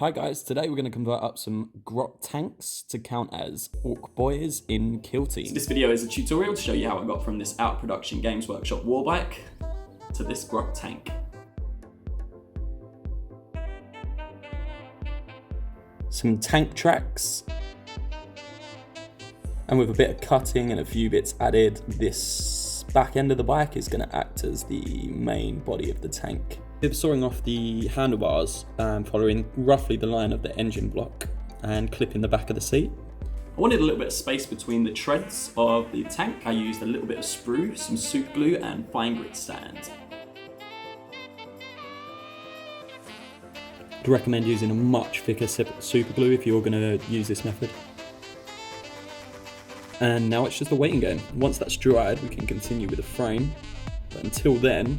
Hi guys, today we're going to convert up some Grot Tanks to count as Ork Boyz in kill teams. So this video is a tutorial to show you how I got from this out of production Games Workshop Warbike to this Grot Tank. Some tank tracks, and with a bit of cutting and a few bits added, this back end of the bike is going to act as the main body of the tank. Sawing off the handlebars and following roughly the line of the engine block and clipping the back of the seat. I wanted a little bit of space between the treads of the tank. I used a little bit of sprue, some super glue and fine grit sand. I'd recommend using a much thicker super glue if you're going to use this method. And now it's just a waiting game. Once that's dried, we can continue with the frame, but until then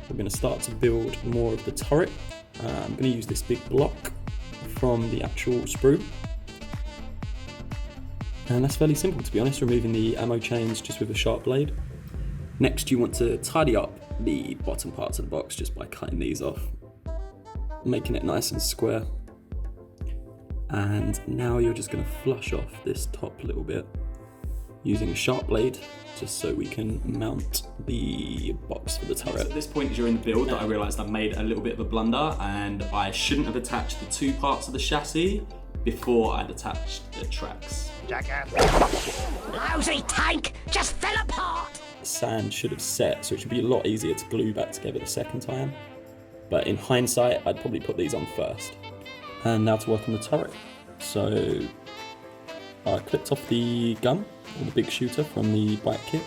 we're going to start to build more of the turret. I'm going to use this big block from the actual sprue. And that's fairly simple, to be honest, removing the ammo chains just with a sharp blade. Next, you want to tidy up the bottom parts of the box just by cutting these off, making it nice and square. And now you're just going to flush off this top little bit using a sharp blade, just so we can mount the box for the turret. So at this point during the build that I realised I made a little bit of a blunder and I shouldn't have attached the two parts of the chassis before I'd attached the tracks. Lousy tank just fell apart! The sand should have set, so it should be a lot easier to glue back together the second time. But in hindsight, I'd probably put these on first. And now to work on the turret. So I clipped off the gun, or the big shooter from the bike kit.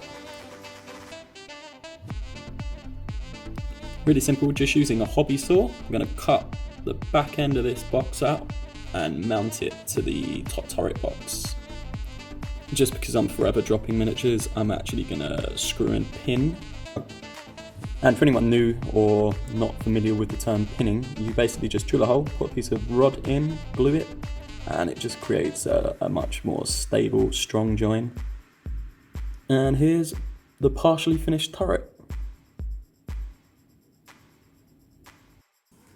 Really simple, just using a hobby saw. I'm going to cut the back end of this box out and mount it to the top turret box. Just because I'm forever dropping miniatures, I'm actually going to screw and pin. And for anyone new or not familiar with the term pinning, you basically just drill a hole, put a piece of rod in, glue it, and it just creates a much more stable, strong join. And here's the partially finished turret.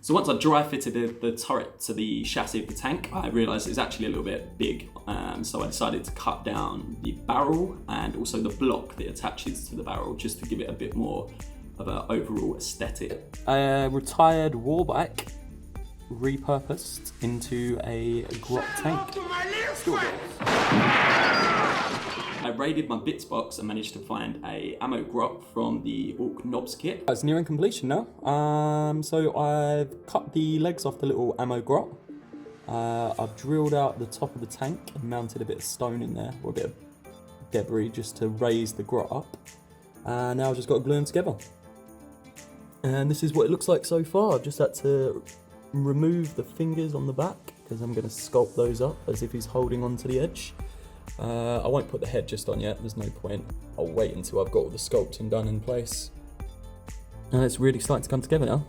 So once I dry fitted the turret to the chassis of the tank, I realised it's actually a little bit big. So I decided to cut down the barrel and also the block that attaches to the barrel, just to give it a bit more of an overall aesthetic. A retired Warbike repurposed into a Grot Tank. I raided my bits box and managed to find a ammo grot from the Ork Knobs kit. It's nearing completion now. So I've cut the legs off the little ammo grot. I've drilled out the top of the tank and mounted a bit of stone in there, or a bit of debris, just to raise the grot up. And now I've just got to glue them together. And this is what it looks like so far. I've just had to remove the fingers on the back because I'm going to sculpt those up as if he's holding onto the edge. I won't put the head just on yet, there's no point. I'll wait until I've got all the sculpting done in place. And it's really starting to come together now.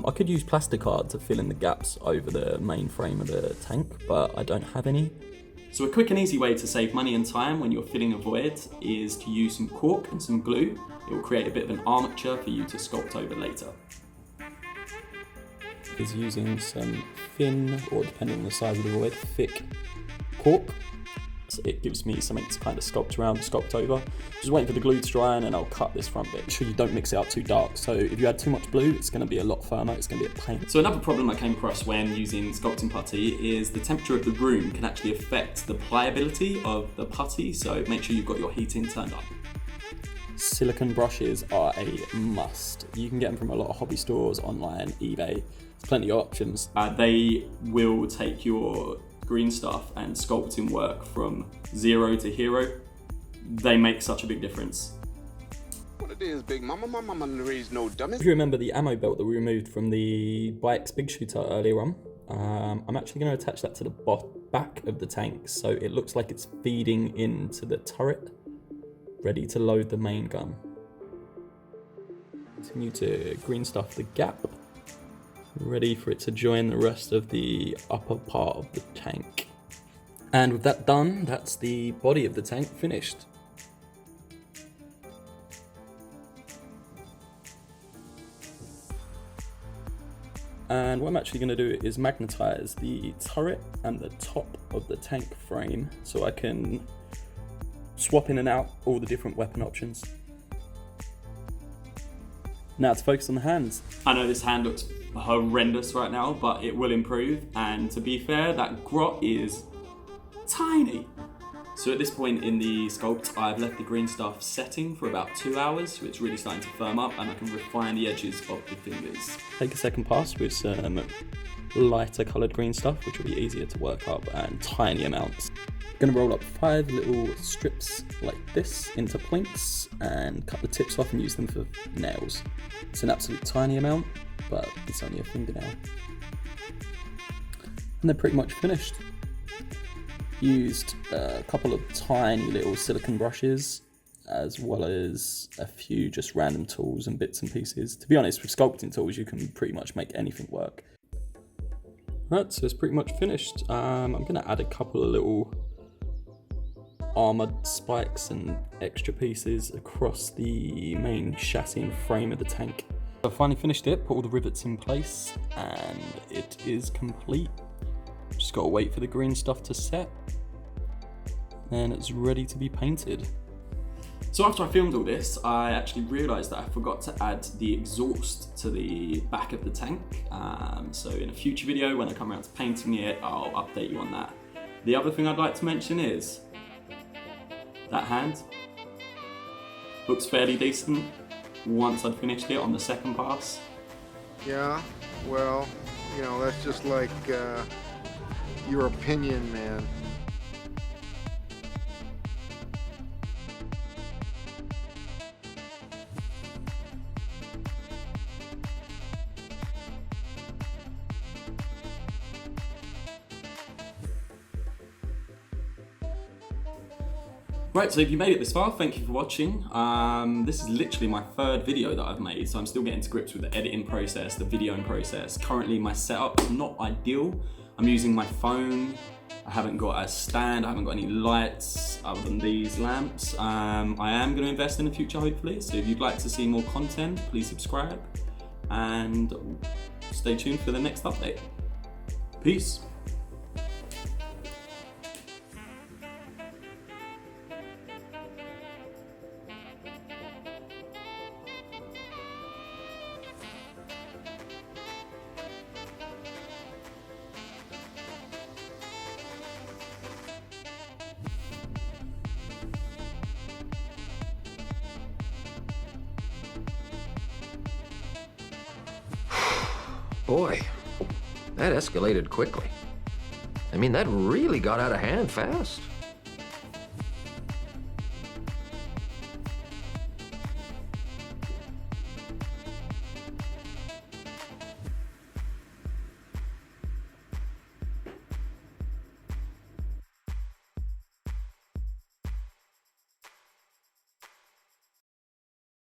I could use plastic art to fill in the gaps over the main frame of the tank, but I don't have any. So a quick and easy way to save money and time when you're filling a void is to use some cork and some glue. It will create a bit of an armature for you to sculpt over later. Is using some thin, or depending on the size of the void, thick cork. So it gives me something to kind of sculpt around, sculpt over. Just waiting for the glue to dry and then I'll cut this front bit. Make sure you don't mix it out too dark. So if you add too much blue, it's going to be a lot firmer, it's going to be a pain. So another problem I came across when using sculpting putty is the temperature of the room can actually affect the pliability of the putty. So make sure you've got your heating turned up. Silicone brushes are a must. You can get them from a lot of hobby stores, online, eBay. There's plenty of options. They will take your green stuff and sculpting work from 0 to hero. They make such a big difference. What it is, big mama, my mama raised no dummies. If you remember the ammo belt that we removed from the bike's big shooter earlier on, I'm actually going to attach that to the back of the tank so it looks like it's feeding into the turret, ready to load the main gun. Continue to green stuff the gap, ready for it to join the rest of the upper part of the tank. And with that done, that's the body of the tank finished. And what I'm actually going to do is magnetize the turret and the top of the tank frame so I can swap in and out all the different weapon options. Now to focus on the hands. I know this hand looks horrendous right now, but it will improve. And to be fair, that grot is tiny. So at this point in the sculpt, I've left the green stuff setting for about 2 hours, so it's really starting to firm up and I can refine the edges of the fingers. Take a second pass with some lighter coloured green stuff, which will be easier to work up, and tiny amounts. Going to roll up 5 little strips like this into points and cut the tips off and use them for nails. It's an absolute tiny amount, but it's only a fingernail. And they're pretty much finished. Used a couple of tiny little silicone brushes, as well as a few just random tools and bits and pieces. To be honest, with sculpting tools you can pretty much make anything work. Right, so it's pretty much finished. I'm going to add a couple of little armoured spikes and extra pieces across the main chassis and frame of the tank. I finally finished it, put all the rivets in place, and it is complete. Just gotta wait for the green stuff to set, and it's ready to be painted. So after I filmed all this, I actually realised that I forgot to add the exhaust to the back of the tank. So in a future video, when I come around to painting it, I'll update you on that. The other thing I'd like to mention is that hand looks fairly decent once I'd finished it on the second pass. Yeah, well, you know, that's just like your opinion, man. Right, so if you made it this far, thank you for watching. This is literally my 3rd video that I've made, so I'm still getting to grips with the editing process, the videoing process. Currently my setup's not ideal. I'm using my phone. I haven't got a stand, I haven't got any lights other than these lamps. I am going to invest in the future hopefully, so if you'd like to see more content, please subscribe and stay tuned for the next update. Peace. Boy, that escalated quickly. I mean, that really got out of hand fast.